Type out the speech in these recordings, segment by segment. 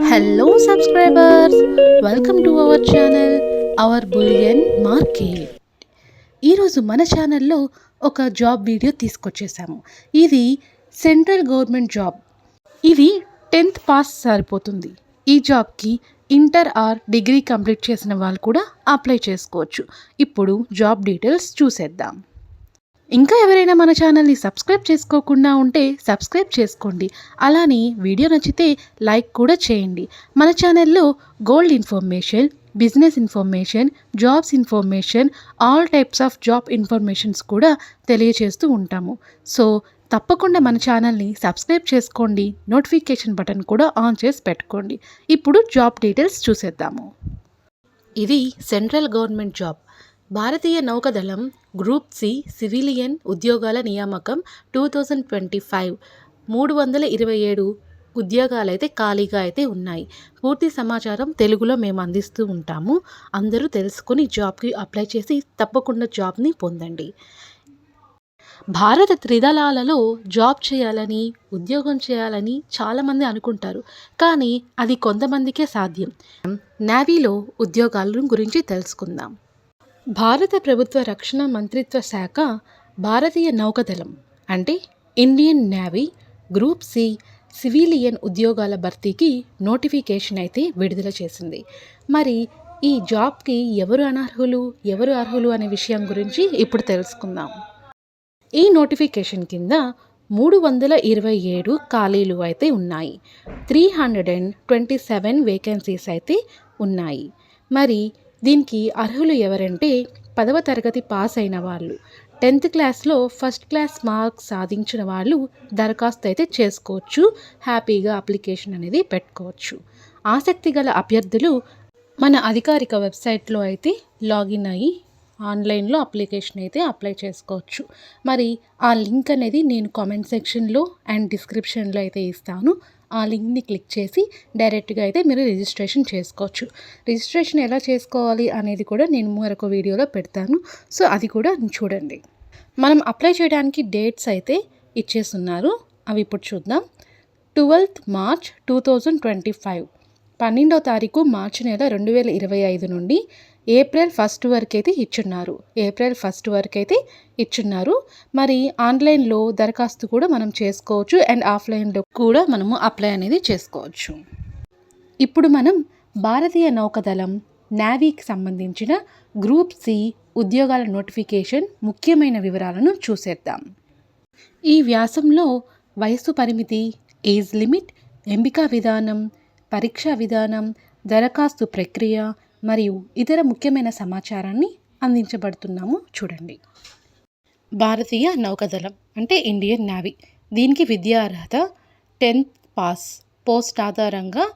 Hello subscribers, welcome to our channel, our Bullion Market. ఈరోజు మన ఛానల్లో ఒక జాబ్ వీడియో తీసుకొచ్చేసాము. ఇది సెంట్రల్ గవర్నమెంట్ జాబ్. ఇది 10th పాస్ సరిపోతుంది. ఈ జాబ్కి ఇంటర్ ఆర్ డిగ్రీ కంప్లీట్ చేసిన వాళ్ళు కూడా అప్లై చేసుకోవచ్చు. ఇప్పుడు జాబ్ డీటెయిల్స్ చూసేద్దాం. ఇంకా ఎవరైనా మన ఛానల్ని సబ్స్క్రైబ్ చేసుకోకుండా ఉంటే సబ్స్క్రైబ్ చేసుకోండి. అలానే వీడియో నచ్చితే లైక్ కూడా చేయండి. మన ఛానల్లో gold information, business information, jobs information, all types of job informations కూడా తెలియచేస్తూ ఉంటాము. సో తప్పకుండా మన ఛానల్ని సబ్స్క్రైబ్ చేసుకోండి. నోటిఫికేషన్ బటన్ కూడా ఆన్ చేసి పెట్టుకోండి. ఇప్పుడు జాబ్ డీటెయిల్స్ చూసేద్దాము. ఇది సెంట్రల్ గవర్నమెంట్ జాబ్. భారతీయ నౌకాదళం గ్రూప్ సి సివిలియన్ ఉద్యోగాల నియామకం 2025 327 ఉద్యోగాలైతే ఖాళీగా అయితే ఉన్నాయి. పూర్తి సమాచారం తెలుగులో మేము అందిస్తూ ఉంటాము. అందరూ తెలుసుకొని జాబ్కి అప్లై చేసి తప్పకుండా జాబ్ని పొందండి. భారత త్రిదళాలలో జాబ్ చేయాలని, ఉద్యోగం చేయాలని చాలామంది అనుకుంటారు. కానీ అది కొంతమందికే సాధ్యం. నేవీలో ఉద్యోగాల గురించి తెలుసుకుందాం. భారత ప్రభుత్వ రక్షణ మంత్రిత్వ శాఖ భారతీయ నౌకాదళం అంటే Indian navy group C civilian ఉద్యోగాల భర్తీకి నోటిఫికేషన్ అయితే విడుదల చేసింది. మరి ఈ జాబ్కి ఎవరు అనర్హులు, ఎవరు అర్హులు అనే విషయం గురించి ఇప్పుడు తెలుసుకుందాం. ఈ నోటిఫికేషన్ కింద 327 ఖాళీలు అయితే ఉన్నాయి. 327 వేకెన్సీస్ అయితే ఉన్నాయి. మరి దీనికి అర్హులు ఎవరంటే 10వ తరగతి పాస్ అయిన వాళ్ళు, 10th క్లాస్లో ఫస్ట్ క్లాస్ మార్క్స్ సాధించిన వాళ్ళు దరఖాస్తు అయితే చేసుకోవచ్చు. హ్యాపీగా అప్లికేషన్ అనేది పెట్టుకోవచ్చు. ఆసక్తి గల అభ్యర్థులు మన అధికారిక వెబ్సైట్లో అయితే లాగిన్ అయ్యి ఆన్లైన్లో అప్లికేషన్ అయితే అప్లై చేసుకోవచ్చు. మరి ఆ లింక్ అనేది నేను కామెంట్ సెక్షన్లో అండ్ డిస్క్రిప్షన్లో అయితే ఇస్తాను. ఆ లింక్ని క్లిక్ చేసి డైరెక్ట్గా అయితే మీరు రిజిస్ట్రేషన్ చేసుకోవచ్చు. రిజిస్ట్రేషన్ ఎలా చేసుకోవాలి అనేది కూడా నేను మరొక వీడియోలో పెడతాను. సో అది కూడా చూడండి. మనం అప్లై చేయడానికి డేట్స్ అయితే ఇచ్చేస్తున్నారు. అవి ఇప్పుడు చూద్దాం. 12th March 2025 12వ తారీఖు మార్చి నెల 2025 నుండి April 1 వరకు అయితే ఇచ్చున్నారు. మరి ఆన్లైన్లో దరఖాస్తు కూడా మనం చేసుకోవచ్చు అండ్ ఆఫ్లైన్లో కూడా మనము అప్లై అనేది చేసుకోవచ్చు. ఇప్పుడు మనం భారతీయ నౌకాదళం నేవీకి సంబంధించిన గ్రూప్ సి ఉద్యోగాల నోటిఫికేషన్ ముఖ్యమైన వివరాలను చూసేద్దాం. ఈ వ్యాసంలో వయస్సు పరిమితి, ఏజ్ లిమిట్, ఎంపిక విధానం, పరీక్షా విధానం, దరఖాస్తు ప్రక్రియ మరియు ఇతర ముఖ్యమైన సమాచారాన్ని అందించబడుతున్నాము. చూడండి. భారతీయ నౌకాదళం అంటే ఇండియన్ నేవీ. దీనికి విద్యా అర్హత 10th పాస్. పోస్ట్ ఆధారంగా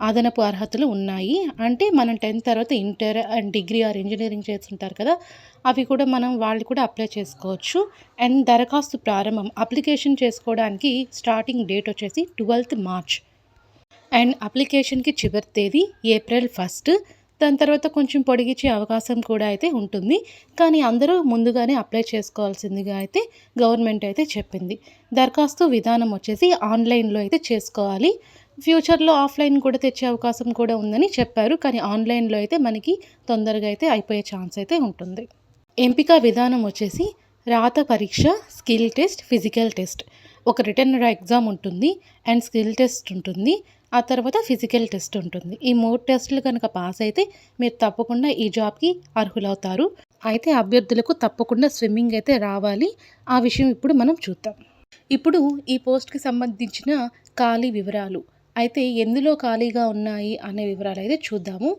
అదనపు అర్హతలు ఉన్నాయి. అంటే మనం 10th తర్వాత inter and degree or engineering చేస్తుంటారు కదా, అవి కూడా వాళ్ళు కూడా అప్లై చేసుకోవచ్చు. అండ్ దరఖాస్తు ప్రారంభం అప్లికేషన్ చేసుకోవడానికి స్టార్టింగ్ డేట్ వచ్చేసి 12th March అండ్ అప్లికేషన్కి చివరి తేదీ April 1. దాని తర్వాత కొంచెం పొడిగించే అవకాశం కూడా అయితే ఉంటుంది. కానీ అందరూ ముందుగానే అప్లై చేసుకోవాల్సిందిగా అయితే గవర్నమెంట్ అయితే చెప్పింది. దరఖాస్తు విధానం వచ్చేసి ఆన్లైన్లో అయితే చేసుకోవాలి. ఫ్యూచర్లో ఆఫ్లైన్ కూడా తెచ్చే అవకాశం కూడా ఉందని చెప్పారు. కానీ ఆన్లైన్లో అయితే మనకి తొందరగా అయితే అయిపోయే ఛాన్స్ అయితే ఉంటుంది. ఎంపిక విధానం వచ్చేసి రాత పరీక్ష, స్కిల్ టెస్ట్, ఫిజికల్ టెస్ట్, ఒక రిటర్న్ ఎగ్జామ్ ఉంటుంది అండ్ స్కిల్ టెస్ట్ ఉంటుంది. ఆ తర్వాత ఫిజికల్ టెస్ట్ ఉంటుంది. ఈ 3 టెస్టులు కనుక పాస్ అయితే మీరు తప్పకుండా ఈ జాబ్కి అర్హులవుతారు. అయితే అభ్యర్థులకు తప్పకుండా స్విమ్మింగ్ అయితే రావాలి. ఆ విషయం ఇప్పుడు మనం చూద్దాం. ఇప్పుడు ఈ పోస్ట్కి సంబంధించిన ఖాళీ వివరాలు అయితే ఎందులో ఖాళీగా ఉన్నాయి అనే వివరాలు అయితే చూద్దాము.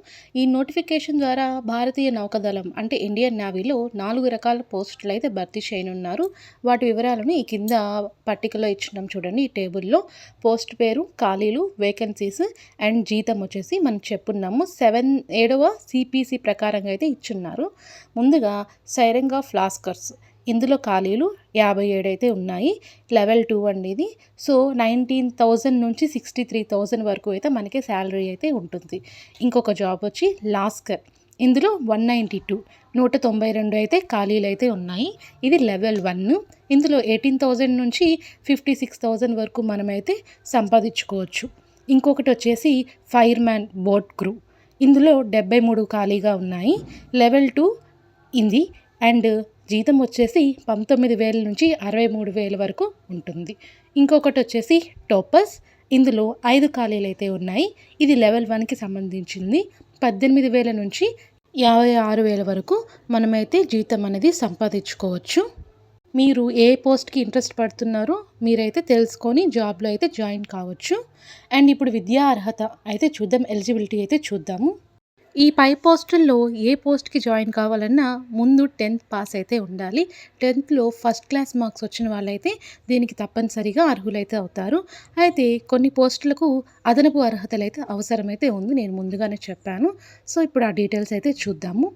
ఈ నోటిఫికేషన్ ద్వారా భారతీయ నౌకాదళం అంటే ఇండియన్ నేవీలో 4 రకాల పోస్టులు అయితే భర్తీ చేయనున్నారు. వాటి వివరాలను ఈ కింద పట్టికలో ఇచ్చినాం చూడండి. ఈ టేబుల్లో పోస్ట్ పేరు, ఖాళీలు, వేకెన్సీస్ అండ్ జీతం వచ్చేసి మనం చెప్పున్నాము. 7వ CPC ప్రకారంగా అయితే ఇచ్చున్నారు. ముందుగా సైరింగ్ ఆఫ్ లాస్కర్స్, ఇందులో ఖాళీలు 57 అయితే ఉన్నాయి. లెవెల్ 2 అండి ఇది. సో 19,000 నుంచి 63,000 వరకు అయితే మనకి శాలరీ అయితే ఉంటుంది. ఇంకొక జాబ్ వచ్చి లాస్కర్, ఇందులో 192 అయితే ఖాళీలు అయితే ఉన్నాయి. ఇది లెవెల్ 1. ఇందులో 18,000 నుంచి 56,000 వరకు మనమైతే సంపాదించుకోవచ్చు. ఇంకొకటి వచ్చేసి ఫైర్మ్యాన్ బోట్ క్రూ. ఇందులో 73 ఖాళీగా ఉన్నాయి. లెవెల్ 2 ఇది. అండ్ జీతం వచ్చేసి 19,000 నుంచి 63,000 వరకు ఉంటుంది. ఇంకొకటి వచ్చేసి టోపస్. ఇందులో 5 ఖాళీలు అయితే ఉన్నాయి. ఇది లెవెల్ 1కి సంబంధించింది. 18,000 నుంచి 56,000 వరకు మనమైతే జీతం అనేది సంపాదించుకోవచ్చు. మీరు ఏ పోస్ట్కి ఇంట్రెస్ట్ పడుతున్నారో మీరైతే తెలుసుకొని జాబ్లో అయితే జాయిన్ కావచ్చు. అండ్ ఇప్పుడు విద్యా అర్హత అయితే చూద్దాం, ఎలిజిబిలిటీ అయితే చూద్దాము. ఈ పై పోస్టుల్లో ఏ పోస్ట్కి జాయిన్ కావాలన్నా ముందు 10th పాస్ అయితే ఉండాలి. 10thలో ఫస్ట్ క్లాస్ మార్క్స్ వచ్చిన వాళ్ళైతే దీనికి తప్పనిసరిగా అర్హులైతే అవుతారు. అయితే కొన్ని పోస్టులకు అదనపు అర్హతలు అయితే అవసరమైతే ఉంది, నేను ముందుగానే చెప్పాను. సో ఇప్పుడు ఆ డీటెయిల్స్ అయితే చూద్దాము.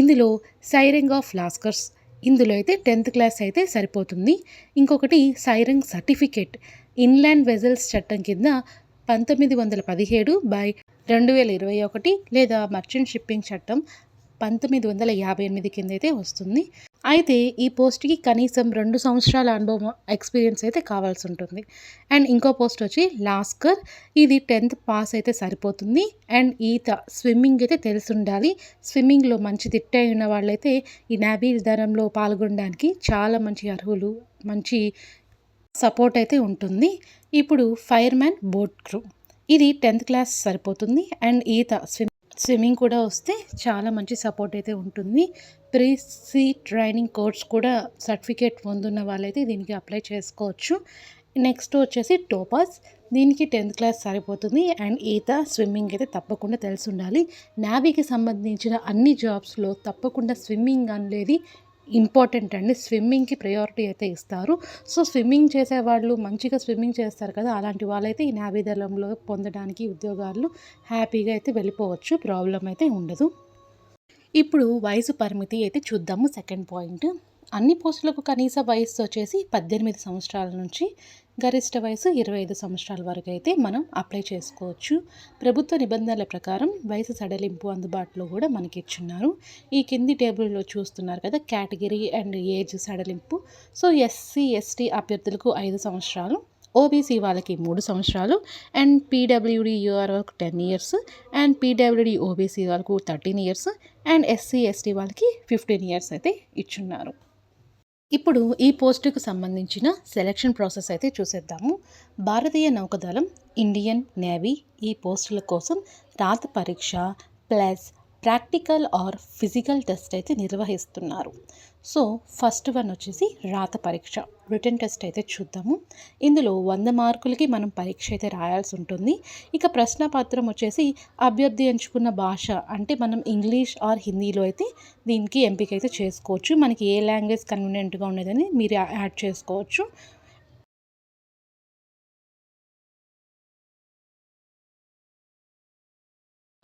ఇందులో సైరింగ్ ఆఫ్ లాస్కర్స్, ఇందులో అయితే 10th క్లాస్ అయితే సరిపోతుంది. ఇంకొకటి సైరింగ్ సర్టిఫికేట్, ఇన్లాండ్ వెజల్స్ చట్టం కింద 1917/2021 లేదా మర్చెంట్ షిప్పింగ్ చట్టం 1958 కింద అయితే వస్తుంది. అయితే ఈ పోస్ట్కి కనీసం 2 సంవత్సరాల అనుభవం ఎక్స్పీరియన్స్ అయితే కావాల్సి ఉంటుంది. అండ్ ఇంకో పోస్ట్ వచ్చి లాస్కర్. ఇది 10th పాస్ అయితే సరిపోతుంది. అండ్ ఈత, స్విమ్మింగ్ అయితే తెలిసి ఉండాలి. స్విమ్మింగ్లో మంచి దిట్ట ఉన్న వాళ్ళైతే ఈ నావీ విధానంలో పాల్గొనడానికి చాలా మంచి అర్హులు, మంచి సపోర్ట్ అయితే ఉంటుంది. ఇప్పుడు ఫైర్మ్యాన్ బోట్ క్రూ, ఇది 10th క్లాస్ సరిపోతుంది. అండ్ ఈత, స్విమ్మింగ్ కూడా వస్తే చాలా మంచి సపోర్ట్ అయితే ఉంటుంది. ప్రీ సీ ట్రైనింగ్ కోర్స్ కూడా సర్టిఫికేట్ పొందున్న వాళ్ళైతే దీనికి అప్లై చేసుకోవచ్చు. నెక్స్ట్ వచ్చేసి టోపాస్, దీనికి 10th క్లాస్ సరిపోతుంది. అండ్ ఈత, స్విమ్మింగ్ అయితే తప్పకుండా తెలిసి ఉండాలి. నావీకి సంబంధించిన అన్ని జాబ్స్లో తప్పకుండా స్విమ్మింగ్ అనేది ఇంపార్టెంట్ అండి. స్విమ్మింగ్కి ప్రయారిటీ అయితే ఇస్తారు. సో స్విమ్మింగ్ చేసేవాళ్ళు మంచిగా స్విమ్మింగ్ చేస్తారు కదా, అలాంటి వాళ్ళైతే ఈ నావీ దళంలో పొందడానికి ఉద్యోగాలు హ్యాపీగా అయితే వెళ్ళిపోవచ్చు, ప్రాబ్లం అయితే ఉండదు. ఇప్పుడు వయసు పరిమితి అయితే చూద్దాము. సెకండ్ పాయింట్, అన్ని పోస్టులకు కనీస వయస్సు వచ్చేసి 18 సంవత్సరాల నుంచి గరిష్ట వయసు 25 సంవత్సరాల వరకు అయితే మనం అప్లై చేసుకోవచ్చు. ప్రభుత్వ నిబంధనల ప్రకారం వయసు సడలింపు అందుబాటులో కూడా మనకి ఇచ్చున్నారు. ఈ కింది టేబుల్లో చూస్తున్నారు కదా, కేటగిరీ అండ్ ఏజ్ సడలింపు. సో ఎస్సీ ఎస్టీ అభ్యర్థులకు 5 సంవత్సరాలు, ఓబీసీ వాళ్ళకి 3 సంవత్సరాలు, అండ్ పీడబ్ల్యూడీ యూఆర్ వాళ్ళకు 10 ఇయర్స్, అండ్ పీడబ్ల్యూడీ ఓబీసీ వాళ్ళకు 13 ఇయర్స్, అండ్ ఎస్సీ ఎస్టీ వాళ్ళకి 15 ఇయర్స్ అయితే ఇచ్చున్నారు. ఇప్పుడు ఈ పోస్టుకు సంబంధించిన సెలక్షన్ ప్రాసెస్ అయితే చూసేద్దాము. భారతీయ నౌకాదళం, ఇండియన్ నేవీ ఈ పోస్టుల కోసం రాత పరీక్ష plus practical are physical test అయితే నిర్వహిస్తున్నారు. సో ఫస్ట్ వన్ వచ్చేసి రాత పరీక్ష, రిటన్ టెస్ట్ అయితే చూద్దాము. ఇందులో 100 మార్కులకి మనం పరీక్ష అయితే రాయాల్సి ఉంటుంది. ఇక ప్రశ్నపత్రం వచ్చేసి అభ్యర్థి ఎంచుకున్న భాష, అంటే మనం ఇంగ్లీష్ ఆర్ హిందీలో అయితే దీనికి ఎంపిక అయితే చేసుకోవచ్చు. మనకి ఏ లాంగ్వేజ్ కన్వీనియంట్గా ఉండేదని మీరు యాడ్ చేసుకోవచ్చు.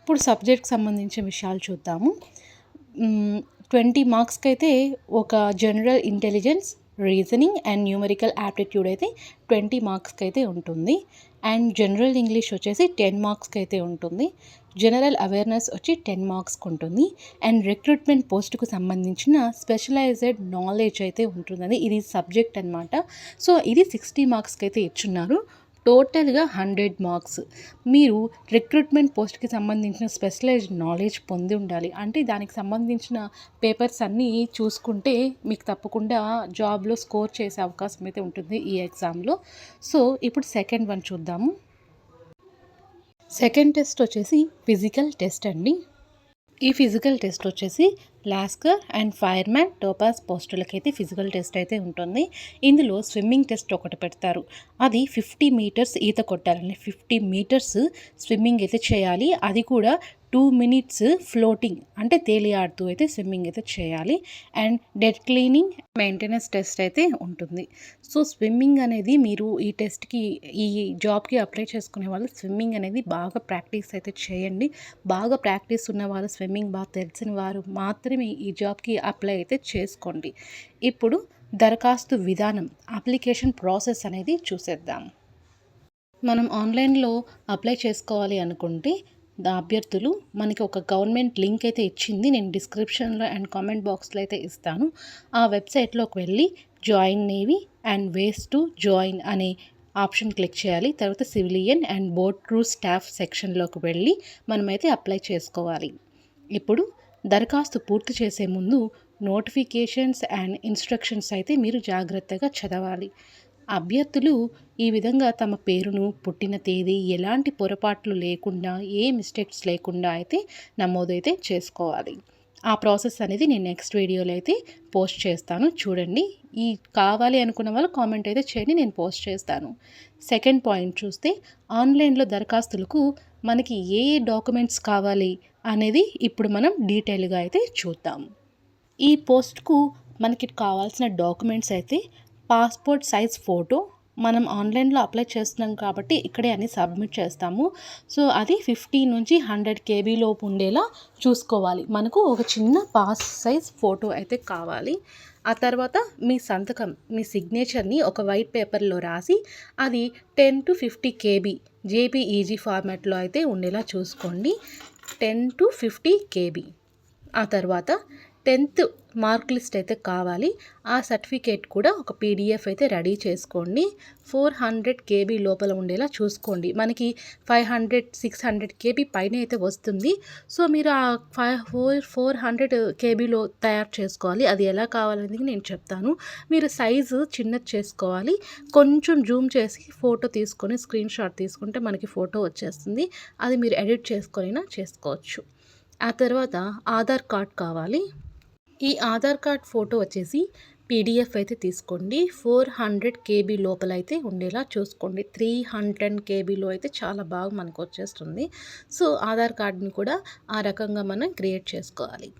ఇప్పుడు సబ్జెక్ట్కి సంబంధించిన విషయాలు చూద్దాము. 20 మార్క్స్కి అయితే ఒక general intelligence, reasoning and numerical aptitude అయితే 20 మార్క్స్కి అయితే ఉంటుంది. అండ్ జనరల్ ఇంగ్లీష్ వచ్చేసి 10 మార్క్స్కి అయితే ఉంటుంది. జనరల్ అవేర్నెస్ వచ్చి 10 మార్క్స్కి ఉంటుంది. అండ్ రిక్రూట్మెంట్ పోస్టుకు సంబంధించిన స్పెషలైజ్డ్ నాలెడ్జ్ అయితే ఉంటుందని, ఇది సబ్జెక్ట్ అనమాట. సో ఇది 60 మార్క్స్కి అయితే ఇచ్చున్నారు. టోటల్గా 100 మార్క్స్. మీరు రిక్రూట్మెంట్ పోస్ట్కి సంబంధించిన స్పెషలైజ్డ్ నాలెడ్జ్ పొంది ఉండాలి. అంటే దానికి సంబంధించిన పేపర్స్ అన్నీ చూసుకుంటే మీకు తప్పకుండా జాబ్లో స్కోర్ చేసే అవకాశం అయితే ఉంటుంది ఈ ఎగ్జామ్లో. సో ఇప్పుడు సెకండ్ వన్ చూద్దాము. సెకండ్ టెస్ట్ వచ్చేసి ఫిజికల్ టెస్ట్ అండి. ఈ ఫిజికల్ టెస్ట్ వచ్చేసి లాస్కర్ అండ్ ఫైర్మ్యాన్, టోపాస్ పోస్టులకైతే ఫిజికల్ టెస్ట్ అయితే ఉంటుంది. ఇందులో స్విమ్మింగ్ టెస్ట్ ఒకటి పెడతారు. అది 50 మీటర్స్ ఈత కొట్టాలండి. 50 మీటర్స్ స్విమ్మింగ్ అయితే చేయాలి. అది కూడా 2 మినిట్స్ ఫ్లోటింగ్, అంటే తేలియాడుతూ అయితే స్విమ్మింగ్ అయితే చేయాలి. And dead cleaning, maintenance test అయితే ఉంటుంది. సో స్విమ్మింగ్ అనేది మీరు ఈ టెస్ట్కి, ఈ జాబ్కి అప్లై చేసుకునే వాళ్ళు స్విమ్మింగ్ అనేది బాగా ప్రాక్టీస్ అయితే చేయండి. బాగా ప్రాక్టీస్ ఉన్న వాళ్ళు, స్విమ్మింగ్ బాగా తెలిసిన వారు మాత్రమే ఈ జాబ్కి అప్లై అయితే చేసుకోండి. ఇప్పుడు దరఖాస్తు విధానం, అప్లికేషన్ ప్రాసెస్ అనేది చూసేద్దాం. మనం ఆన్లైన్లో అప్లై చేసుకోవాలి అనుకుంటే అభ్యర్థులు మనకి ఒక గవర్నమెంట్ లింక్ అయితే ఇచ్చింది, నేను డిస్క్రిప్షన్లో అండ్ కామెంట్ బాక్స్లో అయితే ఇస్తాను. ఆ వెబ్సైట్లోకి వెళ్ళి join navy and ways to join అనే ఆప్షన్ క్లిక్ చేయాలి. తర్వాత civilian and board crew staff సెక్షన్లోకి వెళ్ళి మనమైతే అప్లై చేసుకోవాలి. ఇప్పుడు దరఖాస్తు పూర్తి చేసే ముందు నోటిఫికేషన్స్ అండ్ ఇన్స్ట్రక్షన్స్ అయితే మీరు జాగ్రత్తగా చదవాలి. అభ్యర్థులు ఈ విధంగా తమ పేరును, పుట్టిన తేదీ ఎలాంటి పొరపాట్లు లేకుండా, ఏ మిస్టేక్స్ లేకుండా అయితే నమోదైతే చేసుకోవాలి. ఆ ప్రాసెస్ అనేది నేను నెక్స్ట్ వీడియోలో అయితే పోస్ట్ చేస్తాను, చూడండి. ఈ కావాలి అనుకున్న వాళ్ళు కామెంట్ అయితే చేయండి, నేను పోస్ట్ చేస్తాను. సెకండ్ పాయింట్ చూస్తే ఆన్లైన్లో దరఖాస్తులకు మనకి ఏ డాక్యుమెంట్స్ కావాలి అనేది ఇప్పుడు మనం డీటెయిల్గా అయితే చూద్దాం. ఈ పోస్ట్కు మనకి కావాల్సిన డాక్యుమెంట్స్ అయితే పాస్పోర్ట్ సైజ్ ఫోటో, మనం ఆన్లైన్లో అప్లై చేస్తున్నాం కాబట్టి ఇక్కడే అన్ని సబ్మిట్ చేస్తాము. సో అది 50 నుంచి 100 KB లోపు ఉండేలా చూసుకోవాలి. మనకు ఒక చిన్న పాస్ సైజ్ ఫోటో అయితే కావాలి. ఆ తర్వాత మీ సంతకం, మీ సిగ్నేచర్ని ఒక వైట్ పేపర్లో రాసి అది 10 to 50 KB JPEG ఫార్మాట్లో అయితే ఉండేలా చూసుకోండి. 10 to 50 KB. ఆ తర్వాత 10th మార్క్ లిస్ట్ అయితే కావాలి. ఆ సర్టిఫికేట్ కూడా ఒక PDF అయితే రెడీ చేసుకోండి. 400 KB లోపల ఉండేలా చూసుకోండి. మనకి 500, 600 KB పైన అయితే వస్తుంది. సో మీరు ఆ 400 KBలో తయారు చేసుకోవాలి. అది ఎలా కావాలనేది నేను చెప్తాను. మీరు సైజు చిన్నది చేసుకోవాలి. కొంచెం జూమ్ చేసి ఫోటో తీసుకొని స్క్రీన్ షాట్ తీసుకుంటే మనకి ఫోటో వచ్చేస్తుంది. అది మీరు ఎడిట్ చేసుకొనినా చేసుకోవచ్చు. ఆ తర్వాత ఆధార్ కార్డ్ కావాలి. ఈ ఆధార్ కార్డ్ ఫోటో వచ్చేసి PDF అయితే తీసుకోండి. 400 KB లోపల అయితే ఉండేలా చూసుకోండి. 310 KBలో అయితే చాలా బాగా మనకు వచ్చేస్తుంది. సో ఆధార్ కార్డ్ని కూడా ఆ రకంగా మనం క్రియేట్ చేసుకోవాలి.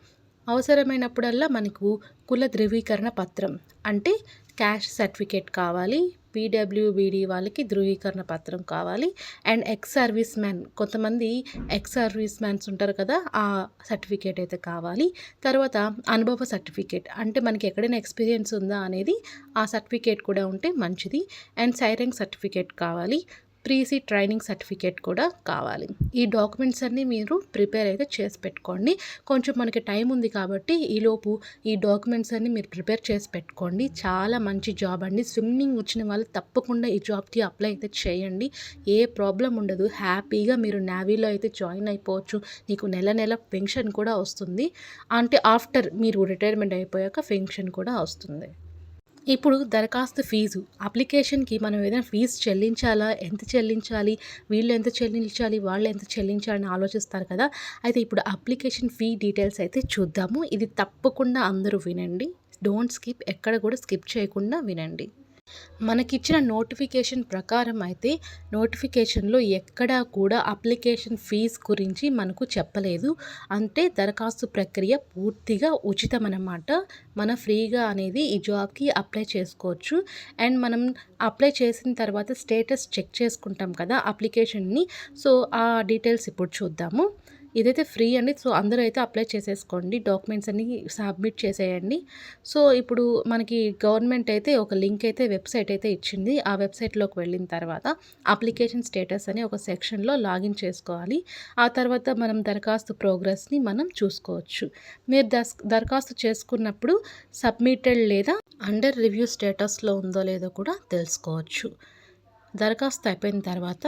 అవసరమైనప్పుడల్లా మనకు కుల ధృవీకరణ పత్రం అంటే క్యాష్ సర్టిఫికేట్ కావాలి. PWBD వాళ్ళకి ధృవీకరణ పత్రం కావాలి. అండ్ ఎక్స్ సర్వీస్ మ్యాన్, కొంతమంది ఎక్స్ సర్వీస్ మ్యాన్స్ ఉంటారు కదా, ఆ సర్టిఫికేట్ అయితే కావాలి. తర్వాత అనుభవ సర్టిఫికేట్ అంటే మనకి ఎక్కడైనా ఎక్స్పీరియన్స్ ఉందా అనేది ఆ సర్టిఫికేట్ కూడా ఉంటే మంచిది. అండ్ సైరెంగ్ సర్టిఫికేట్ కావాలి. ప్రీసీ ట్రైనింగ్ సర్టిఫికేట్ కూడా కావాలి. ఈ డాక్యుమెంట్స్ అన్నీ మీరు ప్రిపేర్ అయితే చేసి పెట్టుకోండి. కొంచెం మనకి టైం ఉంది కాబట్టి ఈలోపు ఈ డాక్యుమెంట్స్ అన్నీ మీరు ప్రిపేర్ చేసి పెట్టుకోండి. చాలా మంచి జాబ్ అండి. స్విమ్మింగ్ వచ్చిన వాళ్ళు తప్పకుండా ఈ జాబ్కి అప్లై అయితే చేయండి. ఏ ప్రాబ్లం ఉండదు. హ్యాపీగా మీరు నేవీలో అయితే జాయిన్ అయిపోవచ్చు. నీకు నెల నెల పెన్షన్ కూడా వస్తుంది. అంటే ఆఫ్టర్ మీరు రిటైర్మెంట్ అయిపోయాక పెన్షన్ కూడా వస్తుంది. ఇప్పుడు దరఖాస్తు ఫీజు, అప్లికేషన్కి మనం ఏదైనా ఫీజు చెల్లించాలా, ఎంత చెల్లించాలి, వీళ్ళు ఎంత చెల్లించాలి, వాళ్ళు ఎంత చెల్లించాలని ఆలోచిస్తారు కదా. అయితే ఇప్పుడు అప్లికేషన్ ఫీ డీటెయిల్స్ అయితే చూద్దాము. ఇది తప్పకుండా అందరూ వినండి. డోంట్ స్కిప్, ఎక్కడ కూడా స్కిప్ చేయకుండా వినండి. మనకిచ్చిన నోటిఫికేషన్ ప్రకారం అయితే నోటిఫికేషన్లో ఎక్కడా కూడా అప్లికేషన్ ఫీజ్ గురించి మనకు చెప్పలేదు. అంటే దరఖాస్తు ప్రక్రియ పూర్తిగా ఉచితం అన్నమాట. మన ఫ్రీగా అనేది ఈ జాబ్కి అప్లై చేసుకోవచ్చు. అండ్ మనం అప్లై చేసిన తర్వాత స్టేటస్ చెక్ చేసుకుంటాం కదా అప్లికేషన్ని. సో ఆ డీటెయిల్స్ ఇప్పుడు చూద్దాము. ఇదైతే ఫ్రీ అండి. సో అందరూ అయితే అప్లై చేసేసుకోండి. డాక్యుమెంట్స్ అన్నీ సబ్మిట్ చేసేయండి. సో ఇప్పుడు మనకి గవర్నమెంట్ అయితే ఒక లింక్ అయితే వెబ్సైట్ అయితే ఇచ్చింది. ఆ వెబ్సైట్లోకి వెళ్ళిన తర్వాత అప్లికేషన్ స్టేటస్ అని ఒక సెక్షన్లో లాగిన్ చేసుకోవాలి. ఆ తర్వాత మనం దరఖాస్తు ప్రోగ్రెస్ని మనం చూసుకోవచ్చు. మీరు దరఖాస్తు చేసుకున్నప్పుడు సబ్మిటెడ్ లేదా అండర్ రివ్యూ స్టేటస్లో ఉందో లేదో కూడా తెలుసుకోవచ్చు. దరఖాస్తు అయిపోయిన తర్వాత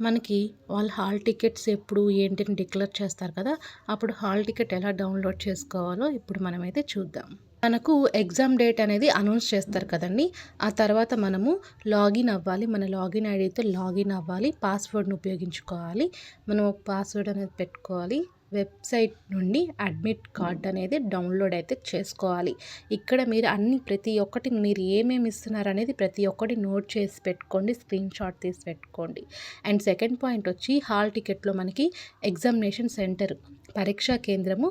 మనకి వాళ్ళు హాల్ టికెట్స్ ఎప్పుడు ఏంటిని డిక్లేర్ చేస్తారు కదా, అప్పుడు హాల్ టికెట్ ఎలా డౌన్లోడ్ చేసుకోవాలో ఇప్పుడు మనమైతే చూద్దాం. మనకు ఎగ్జామ్ డేట్ అనేది అనౌన్స్ చేస్తారు కదండి. ఆ తర్వాత మనము లాగిన్ అవ్వాలి. మన లాగిన్ ఐడితో లాగిన్ అవ్వాలి. పాస్వర్డ్ని ఉపయోగించుకోవాలి. మనం ఒక పాస్వర్డ్ అనేది పెట్టుకోవాలి. వెబ్సైట్ నుండి అడ్మిట్ కార్డ్ అనేది డౌన్లోడ్ అయితే చేసుకోవాలి. ఇక్కడ మీరు ప్రతి ఒక్కటి మీరు ఏమేమి ఇస్తున్నారు అనేది ప్రతి ఒక్కటి నోట్ చేసి పెట్టుకోండి. స్క్రీన్ షాట్ తీసి పెట్టుకోండి. అండ్ సెకండ్ పాయింట్ వచ్చి హాల్ టికెట్లో మనకి ఎగ్జామినేషన్ సెంటర్, పరీక్షా కేంద్రము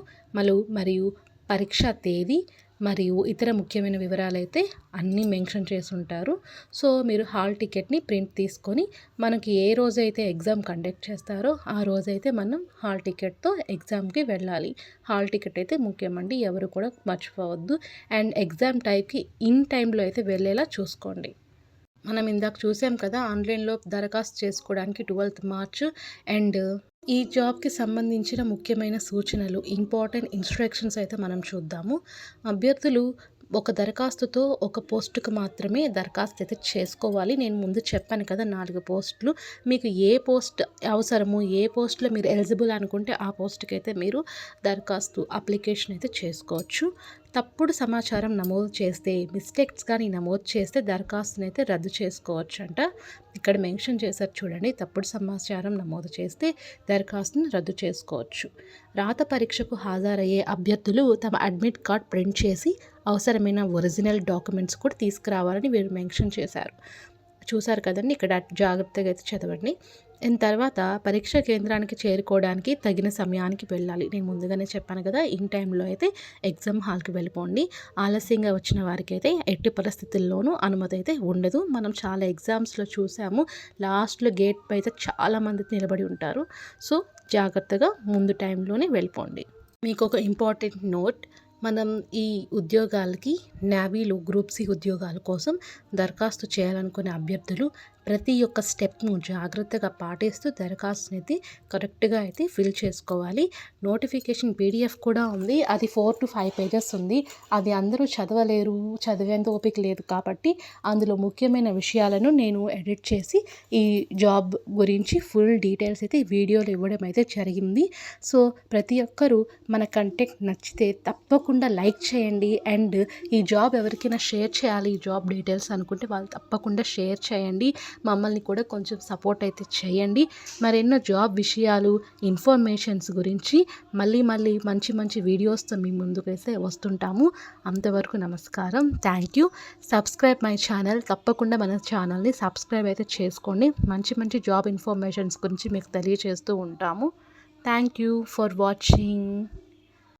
మరియు పరీక్షా తేదీ మరియు ఇతర ముఖ్యమైన వివరాలు అయితే అన్నీ మెన్షన్ చేసి ఉంటారు. సో మీరు హాల్ టికెట్ని ప్రింట్ తీసుకొని మనకి ఏ రోజైతే ఎగ్జామ్ కండక్ట్ చేస్తారో ఆ రోజైతే మనం హాల్ టికెట్తో ఎగ్జామ్కి వెళ్ళాలి. హాల్ టికెట్ అయితే ముఖ్యమండి, ఎవరు కూడా మర్చిపోవద్దు. అండ్ ఎగ్జామ్ టైంకి ఇన్ టైంలో అయితే వెళ్ళేలా చూసుకోండి. మనం ఇందాక చూసాం కదా ఆన్లైన్లో దరఖాస్తు చేసుకోవడానికి 12th March. అండ్ ఈ జాబ్కి సంబంధించిన ముఖ్యమైన సూచనలు, ఇంపార్టెంట్ ఇన్స్ట్రక్షన్స్ అయితే మనం చూద్దాము. అభ్యర్థులు ఒక దరఖాస్తుతో ఒక పోస్టుకి మాత్రమే దరఖాస్తు అయితే చేసుకోవాలి. నేను ముందు చెప్పాను కదా 4 పోస్టులు. మీకు ఏ పోస్ట్ అవసరము, ఏ పోస్ట్‌లో మీరు ఎలిజిబుల్ అనుకుంటే ఆ పోస్ట్‌కైతే మీరు దరఖాస్తు అప్లికేషన్ అయితే చేసుకోవచ్చు. తప్పుడు సమాచారం నమోదు చేస్తే, మిస్టేక్స్ కానీ నమోదు చేస్తే దరఖాస్తునైతే రద్దు చేసుకోవచ్చంట. ఇక్కడ మెన్షన్ చేశారు చూడండి. తప్పుడు సమాచారం నమోదు చేస్తే దరఖాస్తును రద్దు చేసుకోవచ్చు. రాత పరీక్షకు హాజరయ్యే అభ్యర్థులు తమ అడ్మిట్ కార్డ్ ప్రింట్ చేసి అవసరమైన ఒరిజినల్ డాక్యుమెంట్స్ కూడా తీసుకురావాలని వీరు మెన్షన్ చేశారు. చూసారు కదండి, ఇక్కడ జాగ్రత్తగా అయితే చదవండి. తర్వాత పరీక్ష కేంద్రానికి చేరుకోవడానికి తగిన సమయానికి వెళ్ళాలి. నేను ముందుగానే చెప్పాను కదా, ఇన్ టైంలో అయితే ఎగ్జామ్ హాల్కి వెళ్ళిపోండి. ఆలస్యంగా వచ్చిన వారికి అయితే ఎట్టి పరిస్థితుల్లోనూ అనుమతి అయితే ఉండదు. మనం చాలా ఎగ్జామ్స్లో చూసాము, లాస్ట్లో గేట్ పై అయితే చాలామంది నిలబడి ఉంటారు. సో జాగ్రత్తగా ముందు టైంలోనే వెళ్ళిపోండి. మీకు ఒక ఇంపార్టెంట్ నోట్, మనం ఈ ఉద్యోగాలకి నేవీలో గ్రూప్ సి ఉద్యోగాల కోసం దరఖాస్తు చేయాలనుకునే అభ్యర్థులు ప్రతి ఒక్క స్టెప్ను జాగ్రత్తగా పాటిస్తూ దరఖాస్తుని అయితే కరెక్ట్గా అయితే ఫిల్ చేసుకోవాలి. నోటిఫికేషన్ పీడిఎఫ్ కూడా ఉంది. అది 4 to 5 పేజెస్ ఉంది. అది అందరూ చదవలేరు, చదివేంత ఓపిక లేదు. కాబట్టి అందులో ముఖ్యమైన విషయాలను నేను ఎడిట్ చేసి ఈ జాబ్ గురించి ఫుల్ డీటెయిల్స్ అయితే వీడియోలో ఇవ్వడం అయితే జరిగింది. సో ప్రతి ఒక్కరూ మన కంటెంట్ నచ్చితే తప్పకుండా లైక్ చేయండి. అండ్ ఈ జాబ్ ఎవరికైనా షేర్ చేయాలి, ఈ జాబ్ డీటెయిల్స్ అనుకుంటే వాళ్ళు తప్పకుండా షేర్ చేయండి. మమ్మల్ని కూడా కొంచెం సపోర్ట్ అయితే చేయండి. మరెన్నో జాబ్ విషయాలు, ఇన్ఫర్మేషన్స్ గురించి మళ్ళీ మంచి మంచి వీడియోస్తో మీ ముందుకైతే వస్తుంటాము. అంతవరకు నమస్కారం. Thank you. Subscribe my channel. తప్పకుండా మన ఛానల్ని సబ్స్క్రైబ్ అయితే చేసుకోండి. మంచి జాబ్ ఇన్ఫర్మేషన్స్ గురించి మీకు తెలియజేస్తూ ఉంటాము. Thank you for watching.